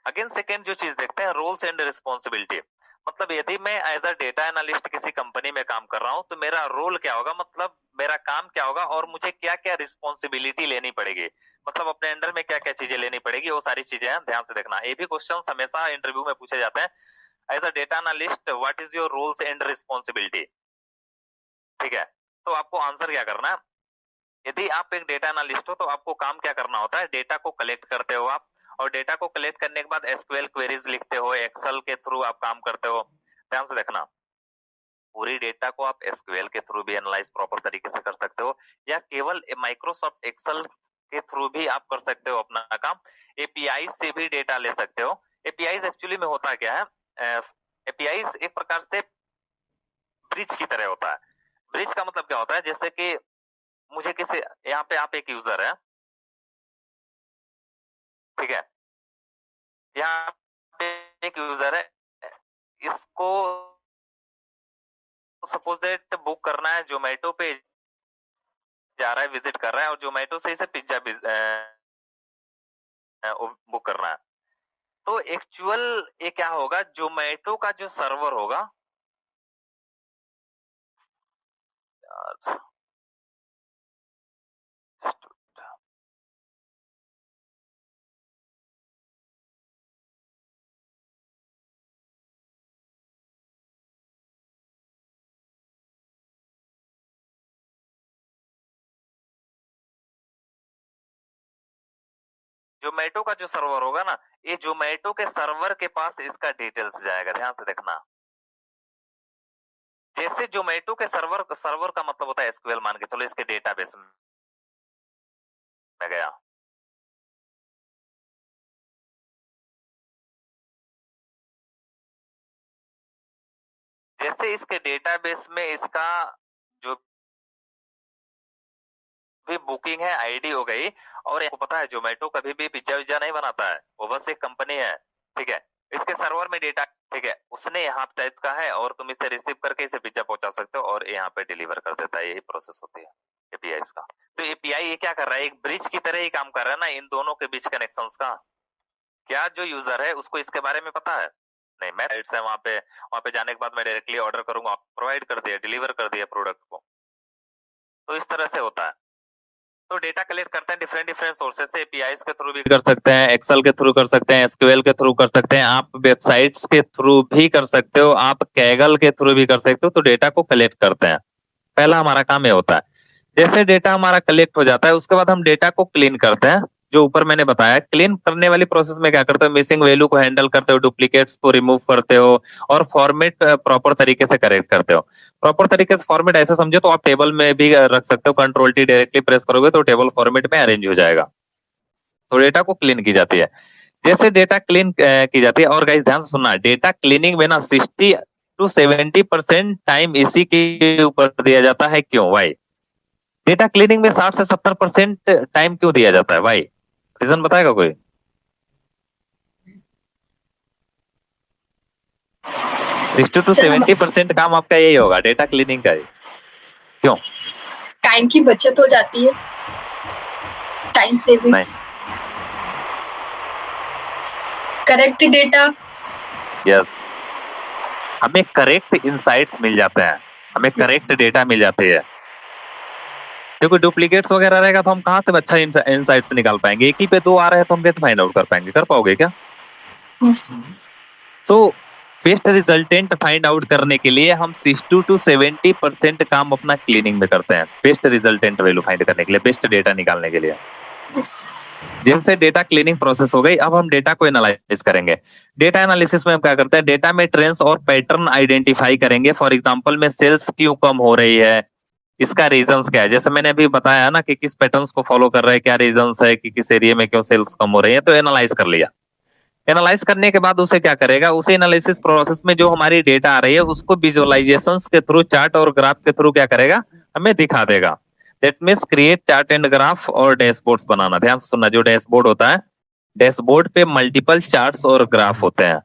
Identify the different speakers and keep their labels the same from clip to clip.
Speaker 1: Again second जो चीज देखते हैं, रोल्स एंड रिस्पॉन्सिबिलिटी। मतलब यदि मैं एज अ डेटा एनालिस्ट किसी कंपनी में काम कर रहा हूं, तो मेरा रोल क्या होगा, मतलब मेरा काम क्या होगा, और मुझे क्या क्या रिस्पॉन्सिबिलिटी लेनी पड़ेगी, मतलब अपने अंडर में क्या क्या चीजें लेनी पड़ेगी, वो सारी चीजें हैं, ध्यान से देखना। ये भी क्वेश्चन हमेशा इंटरव्यू में पूछे जाते हैं। As a data analyst what is your roles and responsibility, ठीक है। तो आपको आंसर क्या करना है, यदि आप एक डेटा एनालिस्ट हो तो आपको काम क्या करना होता है, डेटा को कलेक्ट करते हो आप, और डेटा को कलेक्ट करने के बाद एसक्यूएल क्वेरीज लिखते हो, एक्सेल के थ्रू आप काम करते हो। ध्यान से देखना, पूरी डेटा को आप एसक्यूएल के थ्रू भी एनालाइज प्रॉपर तरीके से कर सकते हो, या केवल माइक्रोसॉफ्ट एक्सेल के थ्रू भी आप कर सकते हो अपना काम। एपीआई से भी डेटा ले सकते हो। एपीआई एक्चुअली में होता क्या है, एपीआई एक प्रकार से ब्रिज की तरह होता है। ब्रिज का मतलब क्या होता है, जैसे कि मुझे किसी, यहाँ पे आप एक यूजर है, ठीक है, यहाँ पे एक यूजर है, इसको सपोज दैट बुक करना है, जोमेटो पे जा रहा है, विजिट कर रहा है, और जोमेटो से इसे पिज्जा बुक करना है। तो एक्चुअल ये क्या होगा, जोमेटो का जो सर्वर होगा, जोमेटो का जो सर्वर होगा ना, ये जोमेटो के सर्वर के पास इसका डिटेल्स जाएगा। ध्यान से देखना, जैसे जोमेटो के सर्वर, सर्वर का मतलब होता है एसक्यूएल, मान के चलो इसके डेटाबेस में गया, जैसे इसके डेटाबेस में इसका जो भी बुकिंग है आईडी हो गई, और आपको पता है जोमेटो कभी भी पिज्जा विज्जा नहीं बनाता है, वो बस एक कंपनी है, ठीक है। इसके सर्वर में डेटा, ठीक है, उसने यहाँ टाइप का है, और तुम इसे रिसीव करके इसे पिज्जा पहुंचा सकते हो, और यहाँ पे डिलीवर कर देता है। यही प्रोसेस होती है एपीआई का। तो एपीआई ये क्या कर रहा है, एक ब्रिज की तरह ही काम कर रहा है ना इन दोनों के बीच कनेक्शंस का। क्या जो यूजर है उसको इसके बारे में पता है? नहीं, मैं साइट से वहां पे जाने के बाद मैं डायरेक्टली ऑर्डर करूंगा, प्रोवाइड कर दिया, डिलीवर कर दिया प्रोडक्ट को। तो इस तरह से होता है। तो डेटा कलेक्ट करते हैं डिफरेंट डिफरेंट सोर्सेस से, एपीआईज के थ्रू भी कर सकते हैं, एक्सेल के थ्रू कर सकते हैं, एसक्यूएल के थ्रू कर सकते हैं, आप वेबसाइट्स के थ्रू भी कर सकते हो, आप कैगल के थ्रू भी कर सकते हो। तो डेटा को कलेक्ट करते हैं, पहला हमारा काम ये होता है। जैसे डेटा हमारा कलेक्ट हो जाता है, उसके बाद हम डेटा को क्लीन करते हैं। जो ऊपर मैंने बताया, क्लीन करने वाली प्रोसेस में क्या करते हो, मिसिंग वैल्यू को हैंडल करते हो, डुप्लीकेट्स को रिमूव करते हो, और फॉर्मेट प्रॉपर तरीके से करेक्ट करते हो। प्रॉपर तरीके से फॉर्मेट ऐसा समझो तो आप टेबल में भी रख सकते हो, कंट्रोल टी डायरेक्टली प्रेस करोगे तो टेबल फॉर्मेट में अरेंज हो जाएगा। तो डेटा को क्लीन की जाती है। जैसे डेटा क्लीन की जाती है, और गाइस ध्यान से सुनना, डेटा क्लीनिंग में ना 60 to 70% टाइम इसी के ऊपर दिया जाता है। क्यों, वाई? डेटा क्लीनिंग में 60 से 70% टाइम क्यों दिया जाता है, भाई? रीजन बताएगा कोई? 60 to 70% काम आपका यही होगा, डेटा क्लीनिंग का ही। क्यों?
Speaker 2: टाइम की बचत हो जाती है, time savings, correct data.
Speaker 1: Yes, हमें करेक्ट इंसाइट्स मिल जाते हैं, हमें करेक्ट डेटा मिल जाती है। देखो डुप्लीकेट्स वगैरह रहेगा तो हम कहाँ से अच्छा इंसाइट्स निकाल पाएंगे? एक ही पे दो आ रहे हैं तो हम कैसे फाइंड आउट कर पाएंगे? कर पाओगे क्या? तो बेस्ट रिजल्टेंट फाइंड आउट करने के लिए हम 60 to 70% काम अपना क्लीनिंग में करते हैं, बेस्ट रिजल्टेंट वैल्यू फाइंड करने के लिए, बेस्ट डेटा निकालने के लिए। जैसे डेटा क्लीनिंग प्रोसेस हो गई, अब हम डेटा को एनालाइज करेंगे। डेटा एनालिसिस में हम क्या करते हैं, डेटा में ट्रेंड्स और पैटर्न आइडेंटिफाई करेंगे। फॉर एग्जांपल में सेल्स क्यों कम हो रही है, इसका रीजंस क्या है, जैसे मैंने अभी बताया ना कि किस पैटर्न्स को फॉलो कर रहे हैं, क्या रीजंस है कि किस एरिया में क्यों सेल्स कम हो रही है, तो एनालाइज कर लिया। एनालाइज करने के बाद उसे क्या करेगा, उसे एनालिसिस प्रोसेस में जो हमारी डेटा आ रही है उसको विजुअलाइजेशंस के थ्रू, चार्ट और ग्राफ के थ्रू क्या करेगा, हमें दिखा देगा। That means create chart and graph और डैशबोर्ड्स बनाना। ध्यान से सुनना, जो डैशबोर्ड होता है, डैशबोर्ड पे मल्टीपल चार्ट्स और ग्राफ होते हैं।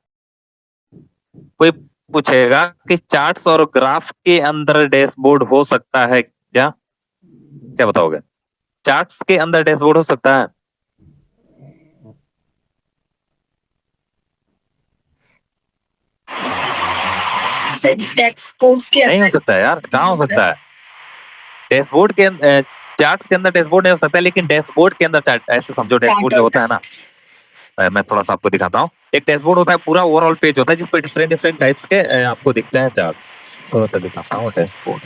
Speaker 1: कोई पूछेगा कि चार्ट्स और ग्राफ के अंदर डैशबोर्ड हो सकता है क्या? क्या बताओगे? चार्ट्स के अंदर डैशबोर्ड हो सकता है?
Speaker 2: टेक्स्ट बोर्ड्स के
Speaker 1: नहीं हो
Speaker 2: अंदर
Speaker 1: सकता है यार, कहाँ हो सकता है? डैशबोर्ड के चार्ट्स के अंदर डैशबोर्ड नहीं हो सकता, लेकिन डैशबोर्ड के अंदर चार्ट, ऐसे समझो डैशबोर्ड जो होता है ना, मैं थोड़ा सा आपको दिखाता हूँ। एक डैशबोर्ड होता है, पूरा ओवरऑल पेज होता है जिसपे डिफरेंट डिफरेंट टाइप्स के आपको दिखते हैं चार्ट्स। थोड़ा सा दिखाता हूँ डैशबोर्ड।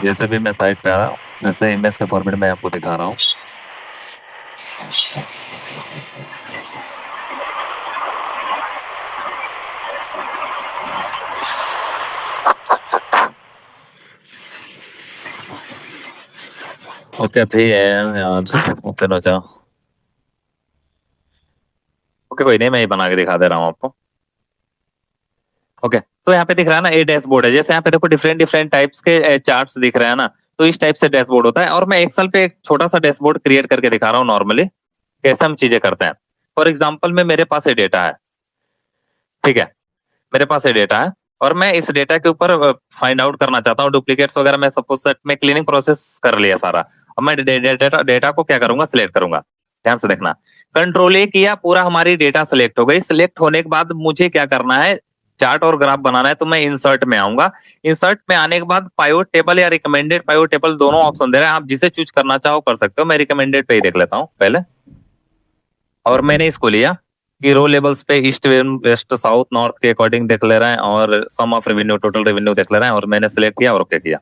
Speaker 1: जैसे भी मैं टाइप पे आ रहा हूँ, वैसे इमेज के फॉर्मेट में आपको दिखा रहा हूँ। ओके ओके, कोई नहीं, मैं ये बना के दिखा दे रहा हूँ आपको। ओके, तो यहाँ पे दिख रहा है ना, ये डैशबोर्ड है। जैसे यहाँ पे देखो डिफरेंट डिफरेंट टाइप्स के चार्ट्स दिख रहे हैं ना, तो इस टाइप से डैशबोर्ड होता है। और मैं एक्सेल पे एक छोटा सा डैशबोर्ड क्रिएट करके दिखा रहा हूँ नॉर्मली, कैसे हम चीजें करते हैं। फॉर एग्जाम्पल में मेरे पास ये डेटा है, ठीक है, मेरे पास ये डेटा है, और मैं इस डेटा के ऊपर फाइंड आउट करना चाहता हूँ डुप्लीकेट्स वगैरह। मैं सपोज सेट में क्लीनिंग प्रोसेस कर लिया सारा, अब मैं डेटा को क्या करूंगा, सिलेक्ट करूंगा। ध्यान से देखना, कंट्रोल ए किया, पूरा हमारी डेटा सिलेक्ट हो गई। सिलेक्ट होने के बाद मुझे क्या करना है, चार्ट और ग्राफ बनाना है। तो मैं इंसर्ट में आऊंगा। इंसर्ट में आने के बाद पाइवट टेबल या रिकमेंडेड पाइवट टेबल दोनों ऑप्शन दे रहे हैं, आप जिसे चूज करना चाहो कर सकते हो। मैं रिकमेंडेड पे ही देख लेता हूँ पहले, और मैंने इसको लिया कि रो लेवल्स पे ईस्ट वेस्ट साउथ नॉर्थ के अकॉर्डिंग देख ले रहे हैं, और सम ऑफ रेवेन्यू टोटल रेवेन्यू देख ले रहे हैं, और मैंने सिलेक्ट किया और ओके किया।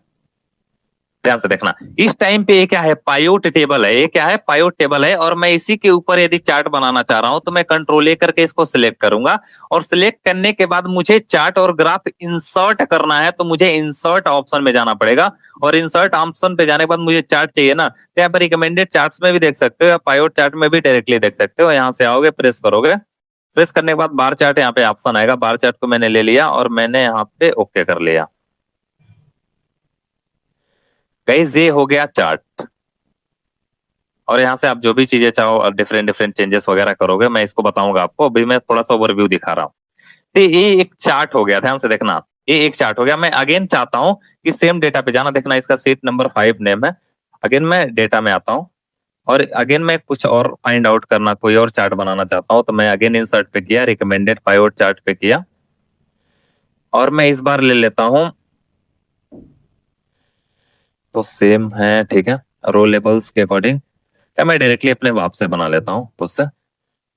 Speaker 1: ध्यान से देखना, इस टाइम पे ये क्या है, पाइवट टेबल है। ये क्या है, पाइवट टेबल है, और मैं इसी के ऊपर यदि चार्ट बनाना चाह रहा हूं तो मैं कंट्रोल ए करके इसको सिलेक्ट करूंगा। और सिलेक्ट करने के बाद मुझे चार्ट और ग्राफ इंसर्ट करना है, तो मुझे इंसर्ट ऑप्शन में जाना पड़ेगा। और इंसर्ट ऑप्शन पे जाने के बाद मुझे चार्ट चाहिए ना, तो यहाँ पर रिकमेंडेड चार्ट्स में भी देख सकते हो, या पाइवट चार्ट में भी डायरेक्टली देख सकते हो। यहाँ से आओगे, प्रेस करोगे, प्रेस करने के बाद बार चार्ट यहाँ पे ऑप्शन आएगा। बार चार्ट को मैंने ले लिया और मैंने यहाँ पे ओके कर लिया। गाइस ये हो गया चार्ट। और यहाँ से आप जो भी चीजें चाहो, डिफरेंट डिफरेंट चेंजेस वगैरह करोगे, मैं इसको बताऊंगा आपको। अभी मैं थोड़ा सा ओवरव्यू दिखा रहा हूँ। तो ये एक चार्ट हो गया, ध्यान से देखना, ये एक चार्ट हो गया। मैं अगेन चाहता हूँ कि सेम डेटा पे जाना, देखना इसका सीट नंबर 5 नेम है। अगेन मैं डेटा में आता हूँ, और अगेन मैं कुछ और फाइंड आउट करना, कोई और चार्ट बनाना चाहता हूँ, तो मैं अगेन इंसर्ट पे किया, रिकमेंडेड पाइवट चार्ट पे किया, और मैं इस बार ले लेता हूँ, तो सेम है, ठीक है, रो लेबल्स के अकॉर्डिंग, या मैं डायरेक्टली अपने वाप से बना लेता हूँ। खुद से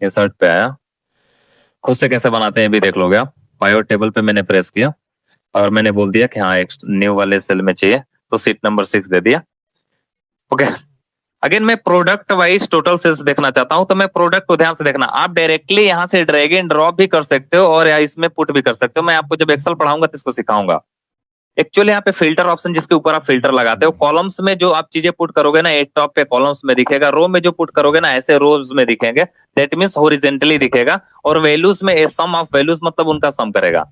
Speaker 1: इंसर्ट पे आया, खुद से कैसे बनाते हैं भी देख लोगे आप। पाइवट टेबल पे मैंने प्रेस किया, और मैंने बोल दिया कि हाँ एक न्यू वाले सेल में चाहिए, तो सीट नंबर 6 दे दिया। ओके, अगेन मैं प्रोडक्ट वाइज टोटल सेल्स देखना चाहता हूं, तो मैं प्रोडक्ट को ध्यान से देखना, आप डायरेक्टली यहां से ड्रैग एंड ड्रॉप भी कर सकते हो, और या इसमें पुट भी कर सकते हो। मैं आपको जब एक्सेल पढ़ाऊंगा तो इसको सिखाऊंगा। एक्चुअली यहाँ पे फिल्टर ऑप्शन, जिसके ऊपर आप फिल्टर लगाते हो, कॉलम्स में जो आप चीजें पुट करोगे ना, एक टॉप पे कॉलम्स में दिखेगा, रो में जो पुट करोगे ना, ऐसे रोज में दिखेंगे, दैट मींस हॉरिजॉन्टली दिखेगा। और वैल्यूज में सम ऑफ वैल्यूज, मतलब उनका सम करेगा।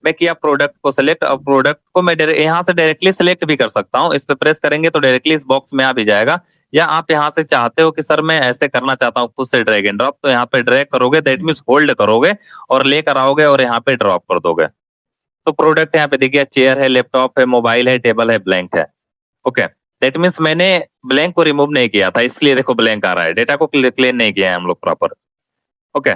Speaker 1: मैं किया प्रोडक्ट को सिलेक्ट, और प्रोडक्ट को मैं यहाँ से डायरेक्टली सिलेक्ट भी कर सकता हूँ। इस पे प्रेस करेंगे तो डायरेक्टली इस बॉक्स में आ भी जाएगा। या आप यहाँ से चाहते हो कि सर मैं ऐसे करना चाहता हूँ खुद से ड्रैग एंड ड्रॉप, तो यहाँ पे ड्रैग करोगे, दैट मींस होल्ड करोगे और लेकर आओगे और यहाँ पे ड्रॉप कर दोगे। तो प्रोडक्ट यहाँ पे देखिए, चेयर है, लैपटॉप है, मोबाइल है, टेबल है, ब्लैंक है। ओके, दैट मींस मैंने ब्लैंक को रिमूव नहीं किया था, इसलिए देखो ब्लैंक आ रहा है। डेटा को क्लीन नहीं किया है हम लोग प्रॉपर। ओके,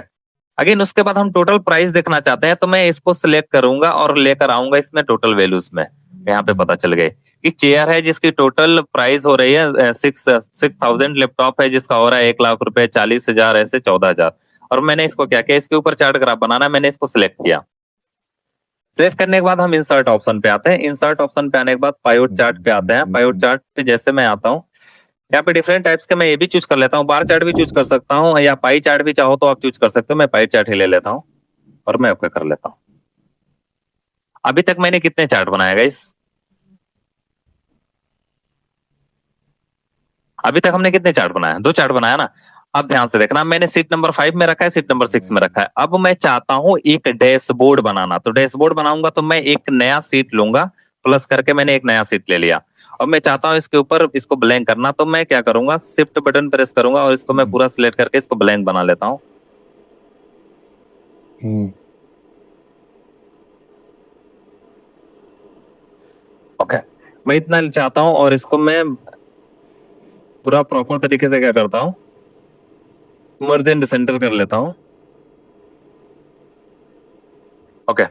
Speaker 1: अगेन उसके बाद हम टोटल प्राइस देखना चाहते हैं, तो मैं इसको सिलेक्ट करूंगा और लेकर आऊंगा इसमें टोटल वैल्यूज में। यहाँ पे पता चल गए कि चेयर है जिसकी टोटल प्राइस हो रही है 6,000, लैपटॉप है जिसका हो रहा है 1 लाख रुपए, 40,000, ऐसे 14,000। और मैंने इसको क्या किया, इसके ऊपर चार्ट ग्राफ बनाना, मैंने इसको सिलेक्ट किया। सिलेक्ट करने के बाद हम इंसर्ट ऑप्शन पे आते हैं। इंसर्ट ऑप्शन पे आने के बाद पाइवट चार्ट पे आते हैं। पाइवट चार्ट पे जैसे मैं आता हूँ, यहाँ पे डिफरेंट टाइप्स के मैं ये भी चूज कर लेता हूँ, बार चार्ट भी चूज कर सकता हूँ, या पाई चार्ट भी चाहो तो आप चूज कर सकते हो। मैं पाई चार्ट ही ले लेता हूँ और मैं ओके कर लेता हूँ। अभी तक मैंने कितने चार्ट बनाए गाइस? अभी तक हमने कितने चार्ट बनाए? 2 चार्ट बनाया ना। अब ध्यान से देखना, मैंने सीट नंबर 5 में रखा है, सीट नंबर 6 में रखा है। अब मैं चाहता हूं एक डैशबोर्ड बनाना, तो डैशबोर्ड बनाऊंगा तो मैं एक नया सीट लूंगा, प्लस करके मैंने एक नया सीट ले लिया। अब मैं चाहता हूं इसके ऊपर इसको ब्लैंक करना, तो मैं क्या करूंगा, शिफ्ट बटन प्रेस करूंगा और इसको मैं पूरा सिलेक्ट करके इसको ब्लैंक बना लेता हूँ। ओके, मैं इतना चाहता हूँ और इसको मैं पूरा प्रॉपर तरीके से क्या करता हूँ, मर्ज एंड सेंटर कर लेता हूँ। ओके,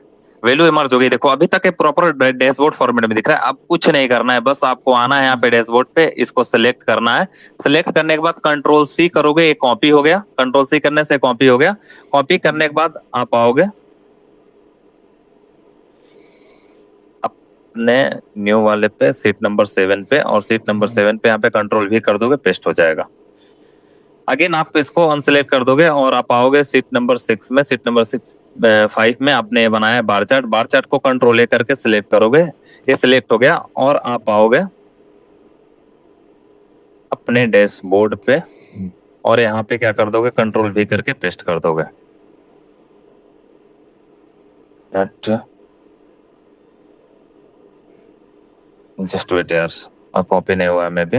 Speaker 1: वैल्यू इमर्ज हो गई। देखो अभी तक प्रॉपर डैशबोर्ड फॉर्मेट में दिख रहा है। अब कुछ नहीं करना है, बस आपको आना है यहाँ पे डैशबोर्ड पे, इसको सिलेक्ट करना है। सिलेक्ट करने के बाद कंट्रोल सी करोगे, एक कॉपी हो गया। कंट्रोल सी करने से कॉपी हो गया। कॉपी करने के बाद आप आओगे अपने न्यू वाले पे, सीट नंबर 7 पे, और सीट नंबर 7 पे यहाँ पे कंट्रोल भी कर दोगे, पेस्ट हो जाएगा। अगेन आप इसको अनसिलेक्ट कर दोगे और आप आओगे सीट नंबर 6 में। सीट नंबर 5 में आपने बनाया बार चार्ट। बार चार्ट को कंट्रोल ए करके सिलेक्ट करोगे, ये सिलेक्ट हो गया। और आप आओगे अपने डैशबोर्ड पे और यहाँ पे क्या कर दोगे, कंट्रोल वी करके पेस्ट कर दोगे। जस्ट वेट यार्स, अब कॉपी नहीं हुआ है। मैं भी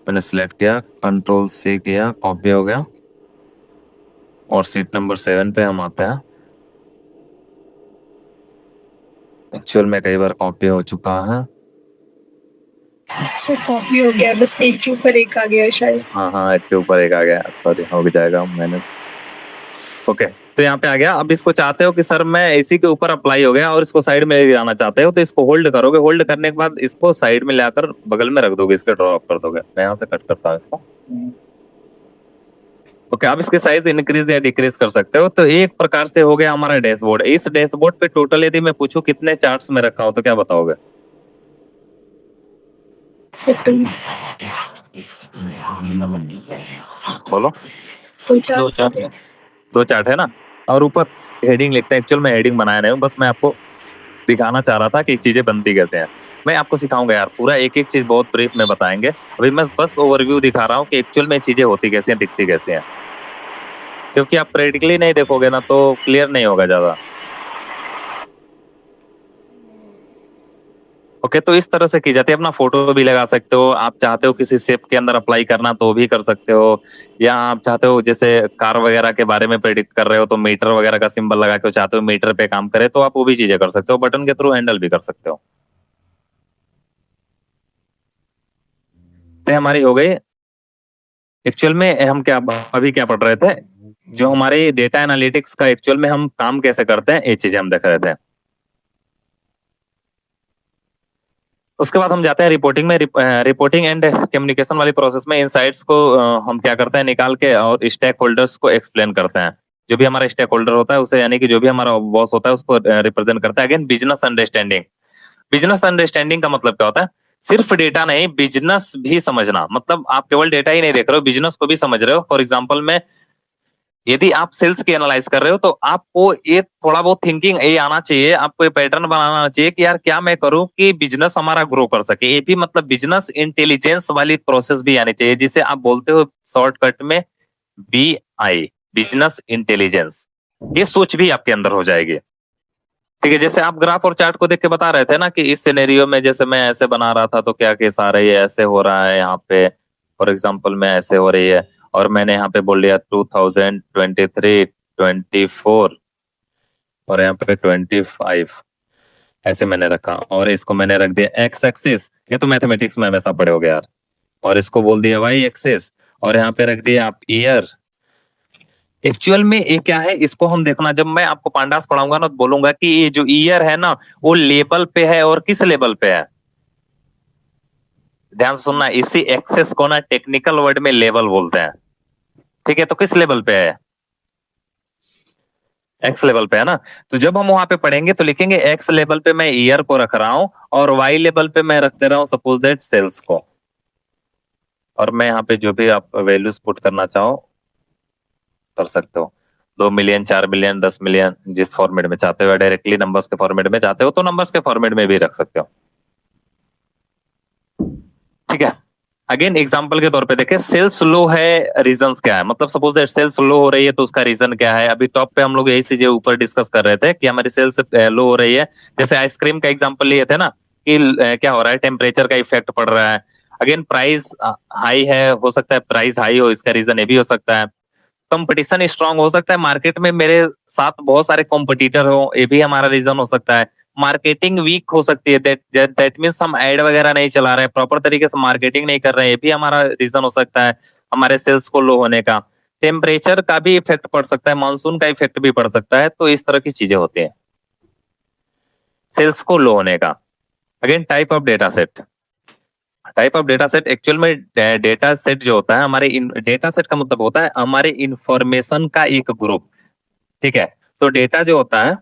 Speaker 1: मैंने सिलेक्ट किया, कंट्रोल सी किया, कॉपी हो गया। और सीट नंबर 7 पे हम आते हैं। एक्चुअल में कई बार कॉपी हो चुका है।
Speaker 2: सर कॉपी हो गया, बस एक के ऊपर एक आ गया शायद।
Speaker 1: हाँ, एक के ऊपर एक आ गया, सॉरी, हो जाएगा मैंने। ओके, तो यहाँ पे आ गया। अब इसको चाहते हो कि सर मैं इसी के ऊपर अप्लाई हो गया और इसको साइड में ले जाना चाहते हो, तो इसको होल्ड करोगे। होल्ड करने के बाद इसको साइड में लाकर बगल में रख दोगे, इसके ड्रॉप कर दोगे। मैं यहाँ से कट करता हूँ इसको। ओके, आप इसके साइज इंक्रीज या डिक्रीज कर सकते हो। तो एक प्रकार से हो गया हमारा डैशबोर्ड। इस डैशबोर्ड पे टोटल यदि मैं पूछूं कितने चार्ट्स में रखा हो तो क्या बताओगे? बोलो। दो चार्ट है ना, और ऊपर हेडिंग लिखते हैं। एक्चुअल में हेडिंग बनाया नहीं हूँ, बस मैं आपको दिखाना चाह रहा था कि चीजें बनती कैसे हैं। मैं आपको सिखाऊंगा यार, पूरा एक एक चीज बहुत ब्रीफ में बताएंगे। अभी मैं बस ओवरव्यू दिखा रहा हूँ कि एक्चुअल में चीजें होती कैसे हैं, दिखती कैसे हैं। क्योंकि आप प्रैक्टिकली नहीं देखोगे ना तो क्लियर नहीं होगा ज्यादा। ओके, तो इस तरह से की जाती है। अपना फोटो भी लगा सकते हो, आप चाहते हो किसी शेप के अंदर अप्लाई करना तो भी कर सकते हो, या आप चाहते हो जैसे कार वगैरह के बारे में प्रेडिक्ट कर रहे हो तो मीटर वगैरह का सिंबल लगा के चाहते हो मीटर पे काम करे तो आप वो भी चीजें कर सकते हो। बटन के थ्रू हैंडल भी कर सकते हो। तो हमारी हो गई। एक्चुअल में हम क्या अभी क्या पढ़ रहे थे, जो हमारे डेटा एनालिटिक्स का एक्चुअल में हम काम कैसे करते हैं, ये चीजें हम देख रहे थे। उसके बाद हम जाते हैं रिपोर्टिंग में। रिपोर्टिंग एंड कम्युनिकेशन वाली प्रोसेस में इनसाइट्स को हम क्या करते हैं, निकाल के और स्टेक होल्डर्स को एक्सप्लेन करते हैं। जो भी हमारा स्टेक होल्डर होता है उसे, यानी कि जो भी हमारा बॉस होता है उसको रिप्रेजेंट करता है। Again business understanding. Business understanding का मतलब क्या होता है? सिर्फ डेटा नहीं, बिजनेस भी समझना। मतलब आप केवल डेटा ही नहीं देख रहे हो, बिजनेस को भी समझ रहे हो। फॉर एग्जाम्पल में यदि आप सेल्स की एनालाइज कर रहे हो तो आपको ये थोड़ा बहुत थिंकिंग ये आना चाहिए, आपको ये पैटर्न बनाना चाहिए कि यार क्या मैं करूं कि बिजनेस हमारा ग्रो कर सके। ये भी मतलब बिजनेस इंटेलिजेंस वाली प्रोसेस भी आनी चाहिए, जिसे आप बोलते हो शॉर्टकट में BI, बिजनेस इंटेलिजेंस। ये सोच भी आपके अंदर हो जाएगी। ठीक है, जैसे आप ग्राफ और चार्ट को देख के बता रहे थे ना कि इस सिनेरियो में जैसे मैं ऐसे बना रहा था तो क्या केस आ रही है, ऐसे हो रहा है यहाँ पे, फॉर एग्जांपल में ऐसे हो रही है। और मैंने यहाँ पे बोल दिया 2023, 24 और यहाँ पे 25, ऐसे मैंने रखा। और इसको मैंने रख दिया एक्स एक्सिस, ये तो मैथमेटिक्स में हमेशा पढ़े होगे यार। और इसको बोल दिया वाई एक्सिस, और यहाँ पे रख दिया आप ईयर। एक्चुअल में ये क्या है, इसको हम देखना। जब मैं आपको पांडास पढ़ाऊंगा ना तो बोलूंगा कि ये जो ईयर है ना वो लेवल पे है, और किस लेवल पे है, ध्यान से सुनना। इसी एक्सेस को ना टेक्निकल वर्ड में लेवल बोलते हैं। ठीक है, तो किस लेवल पे है? एक्स लेवल पे है ना। तो जब हम वहां पे पढ़ेंगे तो लिखेंगे एक्स लेवल पे मैं ईयर को रख रहा हूं और वाई लेवल पे मैं रखते रहा हूं सपोज दैट सेल्स को। और मैं यहाँ पे जो भी आप वैल्यूज पुट करना चाहो कर सकते हो, 2 मिलियन, 4 मिलियन, 10 मिलियन, जिस फॉर्मेट में चाहते हो। डायरेक्टली नंबर्स के फॉर्मेट में चाहते हो तो नंबर्स के फॉर्मेट में भी रख सकते हो। ठीक है, अगेन एग्जांपल के तौर पे देखें, सेल्स लो है, रीजंस क्या है? मतलब सपोज दैट सेल्स लो हो रही है तो उसका रीजन क्या है? अभी टॉप पे हम लोग यही चीजें ऊपर डिस्कस कर रहे थे कि हमारी सेल्स लो हो रही है। जैसे आइसक्रीम का एग्जांपल लिए थे ना कि क्या हो रहा है, टेम्परेचर का इफेक्ट पड़ रहा है। अगेन प्राइस हाई है, हो सकता है प्राइस हाई हो, इसका रीजन ये भी हो सकता है। कंपटीशन स्ट्रांग हो सकता है, मार्केट में मेरे साथ बहुत सारे कॉम्पिटिटर हो, ये भी हमारा रीजन हो सकता है। मार्केटिंग वीक हो सकती है, दैट मीन्स हम एड वगैरह नहीं चला रहे हैं, प्रॉपर तरीके से मार्केटिंग नहीं कर रहे हैं, ये भी हमारा रीजन हो सकता है हमारे सेल्स को लो होने का। टेम्परेचर का भी इफेक्ट पड़ सकता है, मानसून का इफेक्ट भी पड़ सकता है, तो इस तरह की चीजें होती है सेल्स को लो होने का। Again type of data set, type of data set actual में डेटा सेट जो होता है हमारे डेटा सेट का मतलब होता है हमारे इंफॉर्मेशन का एक ग्रुप, ठीक है। तो डेटा जो होता है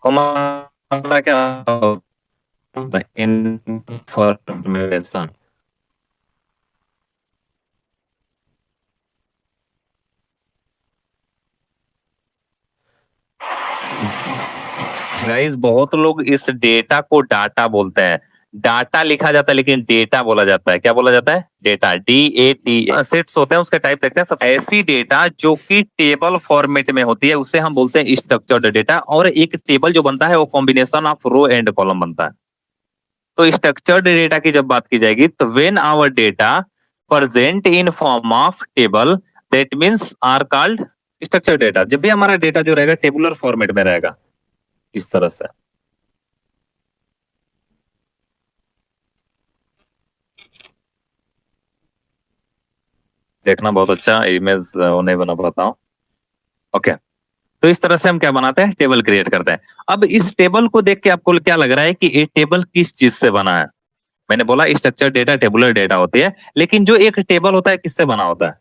Speaker 1: हमारा क्या इंफॉर्मेशन, गाइस बहुत लोग इस डेटा को डाटा बोलते हैं, डाटा लिखा जाता है लेकिन डेटा बोला जाता है। क्या बोला जाता है? Data, DATA। सेट्स होते हैं, उसका टाइप देखते हैं। सब ऐसी डेटा जो कि टेबल फॉर्मेट में होती है उसे हम बोलते हैं स्ट्रक्चर्ड डेटा, और एक टेबल जो बनता है वो combination of row and column बनता है। तो स्ट्रक्चर्ड डेटा की जब बात की जाएगी तो when our data present in form of table that means are called structured data. जब भी हमारा डेटा जो रहेगा टेबुलर फॉर्मेट में रहेगा इस तरह से। देखना बहुत अच्छा, इमेज नहीं बना पाता हूँ। ओके, तो इस तरह से हम क्या बनाते हैं? टेबल क्रिएट करते हैं। अब इस टेबल को देख के आपको क्या लग रहा है कि ये टेबल किस चीज से बना है? मैंने बोला स्ट्रक्चर डेटा टेबुलर डेटा होती है, लेकिन जो एक टेबल होता है किससे बना होता है?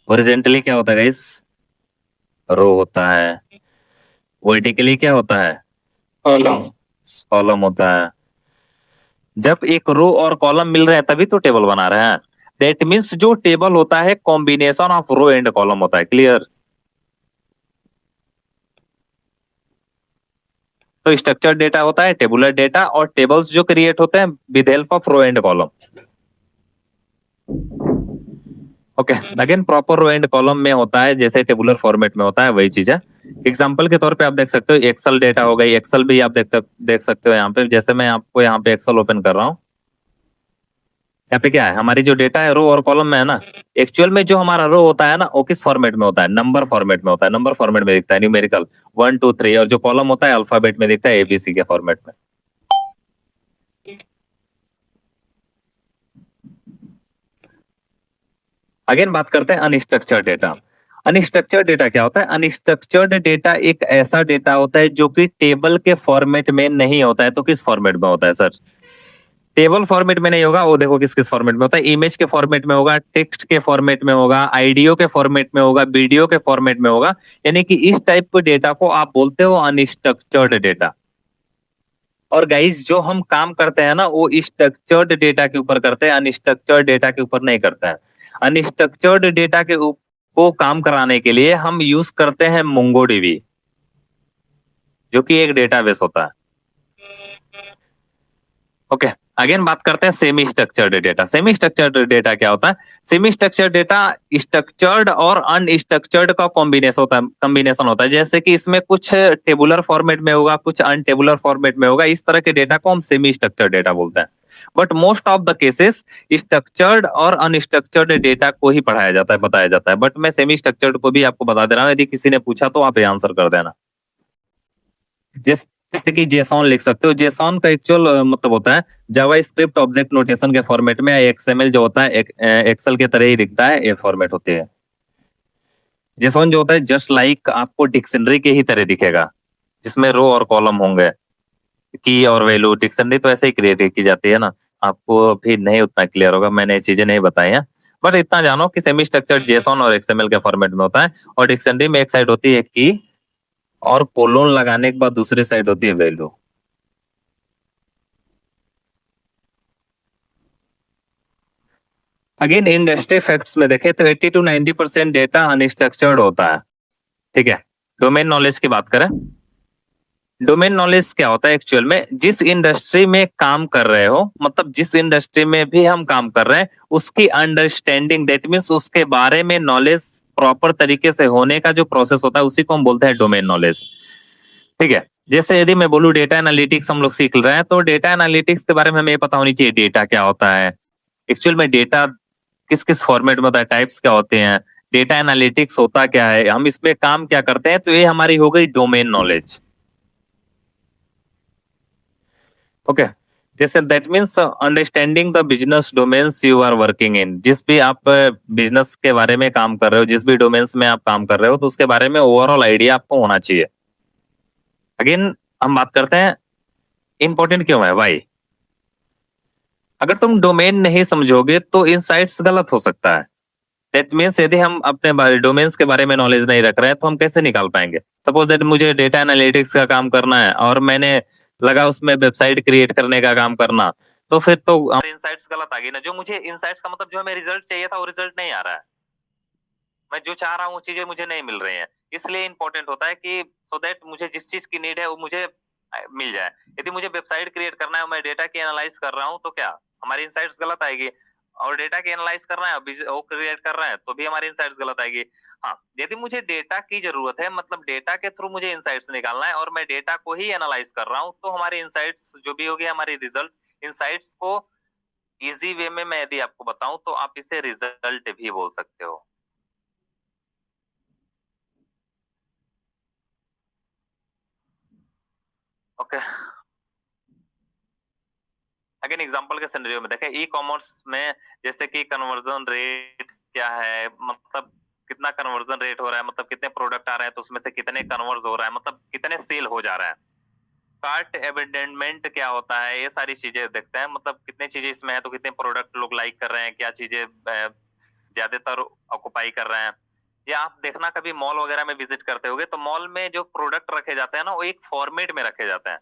Speaker 1: हॉरिजॉन्टली क्या होता है गाइस? रो होता है। वर्टिकली क्या होता है?
Speaker 2: कॉलम।
Speaker 1: कॉलम होता है। जब एक रो और कॉलम मिल रहे हैं तभी तो टेबल बना रहे हैं। दैट मीन्स जो टेबल होता है combination of row and column होता है। क्लियर? तो स्ट्रक्चर्ड डेटा होता है टेबुलर डेटा, और टेबल्स जो क्रिएट होते हैं with help of row and column. Okay, again proper row and column में होता है जैसे टेबुलर फॉर्मेट में होता है, वही चीज है। एग्जांपल के तौर पे आप देख सकते हो एक्सेल डेटा हो गई, एक्सेल भी आप देख सकते हो यहाँ पे। जैसे मैं आपको यहाँ पे एक्सेल ओपन कर रहा हूँ, यहाँ पे क्या है? हमारी जो डेटा है रो और कॉलम में है ना। एक्चुअल में जो हमारा रो होता है ना वो किस फॉर्मेट में होता है? नंबर फॉर्मेट में होता है। नंबर फॉर्मेट में दिखता है न्यूमेरिकल 1 2 3, और जो कॉलम होता है अल्फाबेट में दिखता है ABC के फॉर्मेट में। अगेन बात करते हैं अनस्ट्रक्चर्ड डेटा। अनस्ट्रक्चर्ड डेटा क्या होता है? अनस्ट्रक्चर्ड डेटा एक ऐसा डेटा होता है जो कि टेबल के फॉर्मेट में नहीं होता है। तो किस फॉर्मेट में होता है सर? टेबल फॉर्मेट में नहीं होगा। वो देखो किस किस फॉर्मेट में होता है। इमेज के फॉर्मेट में होगा, टेक्स्ट के फॉर्मेट में होगा, आईडियो के फॉर्मेट में होगा, वीडियो के फॉर्मेट में होगा। यानी कि इस टाइप के डेटा को आप बोलते हो अनस्ट्रक्चर्ड डेटा। और गाइस जो हम काम करते हैं ना वो स्ट्रक्चर्ड डेटा के ऊपर करते हैं, अनस्ट्रक्चर्ड डेटा के ऊपर नहीं करते हैं। अनस्ट्रक्चर्ड डेटा के को काम कराने के लिए हम यूज करते हैं मोंगोडीबी, जो कि एक डेटाबेस होता है। ओके, अगेन बात करते हैं semi structured data. Semi structured data क्या होता है? सेमी स्ट्रक्चर्ड डेटा स्ट्रक्चर्ड और अनस्ट्रक्चर्ड का कॉम्बिनेशन होता है। जैसे कि इसमें कुछ टेबुलर फॉर्मेट में होगा, कुछ अनटेबुलर फॉर्मेट में होगा। इस तरह के डेटा को हम सेमी स्ट्रक्चर्ड डेटा बोलते हैं। But most of the cases structured और अनस्ट्रक्चर्ड डेटा को ही पढ़ाया जाता है, बताया जाता है। बट मैं सेमी स्ट्रक्चर्ड को भी आपको बता दे रहा हूँ, यदि किसी ने पूछा तो आप आंसर कर देना। जैसे कि जेसॉन लिख सकते हो। जेसॉन का एक्चुअल मतलब होता है जावास्क्रिप्ट ऑब्जेक्ट नोटेशन के फॉर्मेट में। XML जो होता है एक्सेल के तरह ही दिखता है, ये फॉर्मेट होती है। जेसॉन जो होता है जस्ट लाइक आपको डिक्शनरी के ही तरह दिखेगा, जिसमें रो और कॉलम होंगे, की और वैल्यू। डिक्शनरी तो ऐसे ही क्रिएट की जाती है ना। आपको भी नहीं उतना क्लियर होगा, मैंने ये चीजें नहीं बताई हैं। बट इतना जानो कि सेमी स्ट्रक्चर्ड जेसॉन और XML के फॉर्मेट में होता है। और डिक्शनरी में एक साइड होती है की, और कोलोन लगाने के बाद दूसरी साइड होती है वैल्यू। अगेन इंडस्ट्री फैक्ट्स में देखें तो 80 to 90% डेटा अनस्ट्रक्चर्ड होता है। ठीक है, डोमेन नॉलेज की बात करें। डोमेन नॉलेज क्या होता है? एक्चुअल में जिस इंडस्ट्री में काम कर रहे हो, मतलब जिस इंडस्ट्री में भी हम काम कर रहे हैं उसकी अंडरस्टैंडिंग, दैट मीन्स उसके बारे में नॉलेज प्रॉपर तरीके से होने का जो प्रोसेस होता है उसी को हम बोलते हैं डोमेन नॉलेज। ठीक है, जैसे यदि मैं बोलूं डेटा एनालिटिक्स हम लोग सीख रहे हैं, तो डेटा एनालिटिक्स के बारे में हमें पता होनी चाहिए डेटा क्या होता है। एक्चुअल में डेटा किस किस फॉर्मेट में होता है, टाइप्स क्या होते हैं, डेटा एनालिटिक्स होता क्या है, हम इसमें काम क्या करते हैं, तो ये हमारी हो गई डोमेन नॉलेज। ओके, जैसे that means understanding the business domains you are working in. जिस भी आप बिजनेस के बारे में काम कर रहे हो, जिस भी डोमेन्स में आप काम कर रहे हो, तो उसके बारे में ओवरऑल आइडिया आपको होना चाहिए। अगेन हम बात करते हैं इंपॉर्टेंट क्यों है, वाई। अगर तुम डोमेन नहीं समझोगे तो इनसाइट्स गलत हो सकता है। दैट मीन्स यदि हम अपने डोमेन्स के बारे में नॉलेज नहीं रख रहे हैं तो हम कैसे निकाल पाएंगे। सपोज दैट मुझे डेटा एनालिटिक्स का काम करना है और मैंने लगा उसमें वेबसाइट क्रिएट करने का काम करना, तो फिर तो इनसाइट्स गलत आ गई ना। जो मुझे इनसाइट्स का मतलब जो हमें रिजल्ट चाहिए था वो रिजल्ट नहीं आ रहा है, मैं जो चाह रहा हूँ वो चीजें मुझे नहीं मिल रही हैं। इसलिए इंपॉर्टेंट होता है कि सो दैट मुझे जिस चीज की नीड है वो मुझे मिल जाए। यदि मुझे वेबसाइट क्रिएट करना है, मैं डेटा की एनालाइज कर रहा हूँ, तो क्या हमारी इनसाइट्स गलत आएगी। और डेटा की एनालाइज करना है, वो क्रिएट कर रहे हैं, तो भी हमारी इनसाइट्स गलत आएगी। हाँ, यदि मुझे डेटा की जरूरत है, मतलब डेटा के थ्रू मुझे इनसाइट्स निकालना है और मैं डेटा को ही एनालाइज कर रहा हूँ, तो हमारी इनसाइट्स जो भी होगी, हमारी रिजल्ट, इनसाइट्स को इजी वे में मैं यदि आपको बताऊं तो आप इसे रिजल्ट भी बोल सकते हो। ओके, अगेन एग्जांपल के सिनेरियो में देखें, ई कॉमर्स में जैसे कि कन्वर्जन रेट क्या है, मतलब कितना कन्वर्जन रेट हो रहा है, मतलब कितने प्रोडक्ट आ रहे हैं तो उसमें से कितने कन्वर्ज हो रहा है, मतलब कितने सेल हो जा रहा है। कार्ट एबंडनमेंट क्या होता है, ये सारी चीजें देखते हैं, मतलब कितनी चीजें इसमें है तो कितने प्रोडक्ट लोग लाइक कर रहे हैं, क्या चीजें ज्यादातर ऑक्युपाई कर रहे हैं। या आप देखना कभी मॉल वगैरह में विजिट करते होगे, तो मॉल में जो प्रोडक्ट रखे जाते हैं ना, वो एक फॉर्मेट में रखे जाते हैं।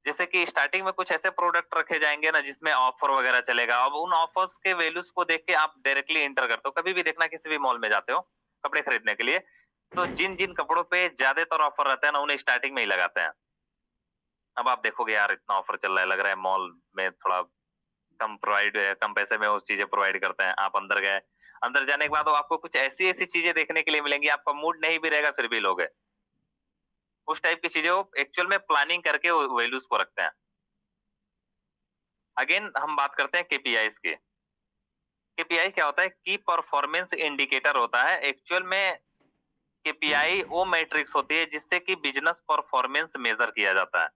Speaker 1: जैसे कि स्टार्टिंग में कुछ ऐसे प्रोडक्ट रखे जाएंगे ना जिसमें ऑफर वगैरह चलेगा। अब उन ऑफर्स के वैल्यूज को देख के आप डायरेक्टली एंटर करते हो। कभी भी देखना, किसी भी मॉल में जाते हो कपड़े खरीदने के लिए, तो जिन जिन कपड़ों पे ज्यादातर ऑफर रहता है ना, उन्हें स्टार्टिंग में ही लगाते हैं। अब आप देखोगे यार इतना ऑफर चल रहा है, लग रहा है मॉल में थोड़ा कम पैसे में वो चीजें प्रोवाइड करते हैं। आप अंदर गए, अंदर जाने के बाद वो आपको कुछ ऐसी ऐसी चीजें देखने के लिए मिलेंगी, आपका मूड नहीं भी रहेगा फिर भी लोगे। उस टाइप की चीजें वो एक्चुअल में प्लानिंग करके वैल्यूज को रखते हैं। अगेन हम बात करते हैं केपीआईज की। केपीआई क्या होता है, की परफॉर्मेंस इंडिकेटर होता है। एक्चुअल में केपीआई वो मैट्रिक्स होती है जिससे कि बिजनेस परफॉर्मेंस मेजर किया जाता है।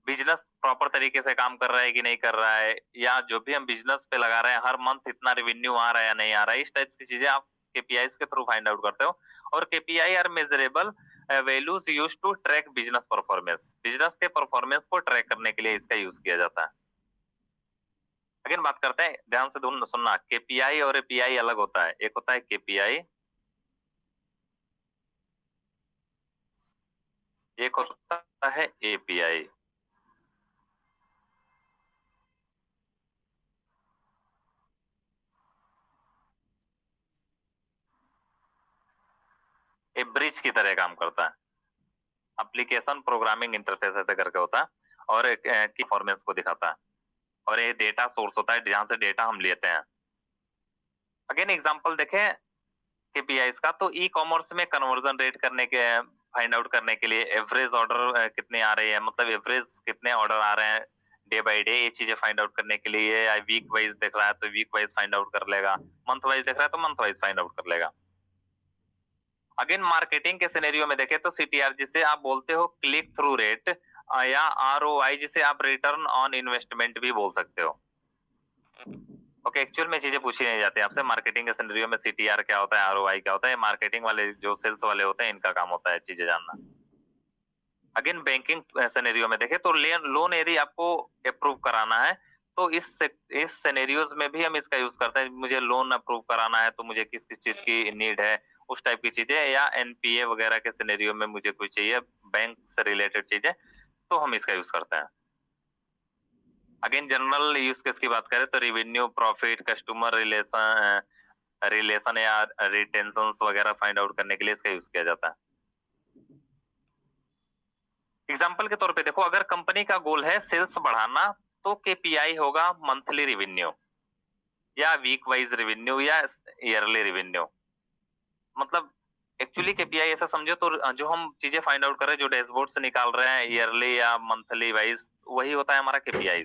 Speaker 1: बिजनेस प्रॉपर तरीके से काम कर रहा है कि नहीं कर रहा है, या जो भी हम बिजनेस पे लगा रहे हैं हर मंथ इतना रेवेन्यू आ रहा है या नहीं आ रहा है, इस टाइप की चीजें आप केपीआई के थ्रू फाइंड आउट करते हो। और KPI are measurable values use to track business performance. Business के परफॉर्मेंस को ट्रैक करने के लिए इसका यूज किया जाता है। अगेन बात करते हैं, ध्यान से सुनना, केपीआई और एपीआई अलग होता है। एक होता है केपीआई, एक होता है एपीआई। ये ब्रिज की तरह काम करता है, एप्लीकेशन प्रोग्रामिंग इंटरफेस ऐसे करके होता है, और एक की परफॉर्मेंस को दिखाता है। और ये डेटा सोर्स होता है जहां से डेटा हम लेते हैं। अगेन एग्जांपल देखें केपीआईज का, तो ई कॉमर्स में कन्वर्जन रेट करने के फाइंड आउट करने के लिए एवरेज ऑर्डर कितने आ रहे हैं, मतलब एवरेज कितने ऑर्डर आ रहे हैं डे बाय डे, ये चीजें फाइंड आउट करने के लिए। या वीक वाइज देख रहा है तो वीक वाइज फाइंड आउट कर लेगा, मंथ वाइज देख रहा है तो मंथ वाइज फाइंड आउट कर लेगा। अगेन मार्केटिंग के सिनेरियो में देखें तो सीटीआर जिसे आप बोलते हो क्लिक थ्रू रेट, या आरओआई जिसे आप रिटर्न ऑन इन्वेस्टमेंट भी बोल सकते हो। ओके, एक्चुअल में चीजें पूछी नहीं जाती आपसे। मार्केटिंग के सिनेरियो में सीटीआर क्या होता है, आरओआई क्या होता है, मार्केटिंग वाले जो सेल्स वाले होते हैं इनका काम होता है चीजें जानना। अगेन बैंकिंग सिनेरियो में देखें तो लोन यदि आपको अप्रूव कराना है, तो इस सिनेरियोज में भी हम इसका यूज करते हैं। मुझे लोन अप्रूव कराना है तो मुझे किस किस चीज की नीड है, उस टाइप की चीजें। या एनपीए वगैरह के सिनेरियो में मुझे कुछ चाहिए बैंक से रिलेटेड चीजें, तो हम इसका यूज करते हैं। अगेन जनरल यूज केस की बात करें तो रिवेन्यू, प्रॉफिट, कस्टमर रिलेशन या रिटेंशन वगैरह फाइंड आउट करने के लिए इसका यूज किया जाता है। एग्जाम्पल के तौर पे देखो, अगर कंपनी का गोल है सेल्स बढ़ाना, तो केपीआई होगा मंथली रेवेन्यू, या वीक वाइज रेवेन्यू, या ईयरली रेवेन्यू। मतलब एक्चुअली केपीआई ऐसा समझो तो जो हम चीजें फाइंड आउट कर रहे हैं, जो डैशबोर्ड से निकाल रहे हैं ईयरली या मंथली वाइज, वही होता है हमारा केपीआई।